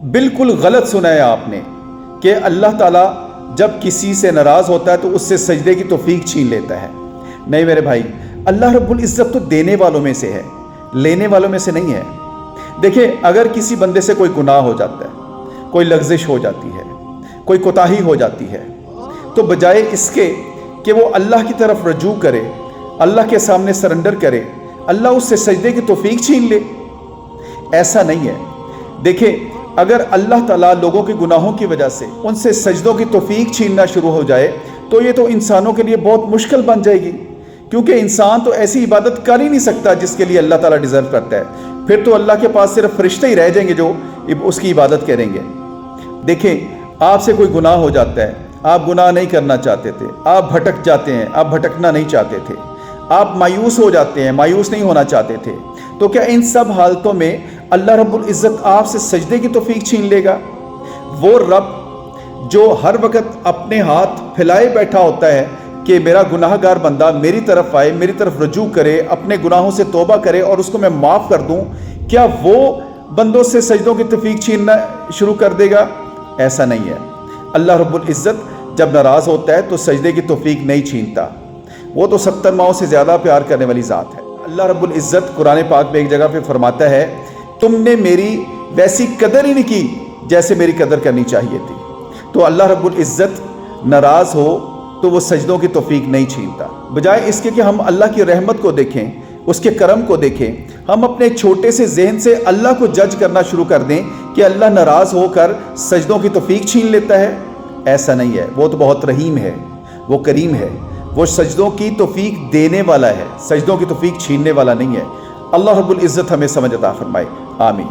बिल्कुल गलत सुना है आपने कि अल्लाह ताला जब किसी से नाराज़ होता है तो उससे सजदे की तौफीक छीन लेता है। नहीं मेरे भाई, अल्लाह रब्बुल इज़्ज़त तो देने वालों में से है, लेने वालों में से नहीं है। देखिए, अगर किसी बंदे से कोई गुनाह हो जाता है, कोई लग़ज़िश हो जाती है, कोई कोताही हो जाती है, तो बजाय इसके कि वो अल्लाह की तरफ रजू करे, अल्लाह के सामने सरेंडर करे, अल्लाह उससे सजदे की तौफीक छीन ले। ऐसा नहीं है। देखिए, अगर अल्लाह ताला लोगों के गुनाहों की वजह से उनसे सजदों की तौफीक छीनना शुरू हो जाए तो ये तो इंसानों के लिए बहुत मुश्किल बन जाएगी, क्योंकि इंसान तो ऐसी इबादत कर ही नहीं सकता जिसके लिए अल्लाह ताला डिज़र्व करता है। फिर तो अल्लाह के पास सिर्फ फरिश्ते ही रह जाएंगे जो उसकी इबादत करेंगे। देखें, आपसे कोई गुनाह हो जाता है, आप गुनाह नहीं करना चाहते थे, आप भटक जाते हैं, आप भटकना नहीं चाहते थे, आप मायूस हो जाते हैं, मायूस नहीं होना चाहते थे, तो क्या इन सब हालतों में अल्लाह रब्बुल इज़्ज़त आपसे सजदे की तौफीक छीन लेगा? वो रब जो हर वक्त अपने हाथ फैलाए बैठा होता है कि मेरा गुनाहगार बंदा मेरी तरफ आए, मेरी तरफ रजू करे, अपने गुनाहों से तौबा करे और उसको मैं माफ़ कर दूं, क्या वो बंदों से सजदों की तौफीक छीनना शुरू कर देगा? ऐसा नहीं है। अल्लाह रब्बुल इज़्ज़त जब नाराज़ होता है तो सजदे की तौफीक नहीं छीनता। वो तो 70 माओं से ज़्यादा प्यार करने वाली ज़ात है। अल्लाह रब्बुल इज़्ज़त कुरान पाक में एक जगह पे फरमाता है, तुमने मेरी वैसी कदर ही नहीं की जैसे मेरी कदर करनी चाहिए थी। तो अल्लाह रब्बुल इज़्ज़त नाराज़ हो तो वो सजदों की तौफीक नहीं छीनता। बजाय इसके कि हम अल्लाह की रहमत को देखें, उसके करम को देखें, हम अपने छोटे से जहन से अल्लाह को जज करना शुरू कर दें कि अल्लाह नाराज़ होकर सजदों की तौफीक छीन लेता है। ऐसा नहीं है। वो तो बहुत रहीम है, वो करीम है, वो सजदों की तौफीक देने वाला है, सजदों की तौफीक छीनने वाला नहीं है। अल्लाह रब्बुल इज़्ज़त हमें समझ अता फरमाए। आमीन।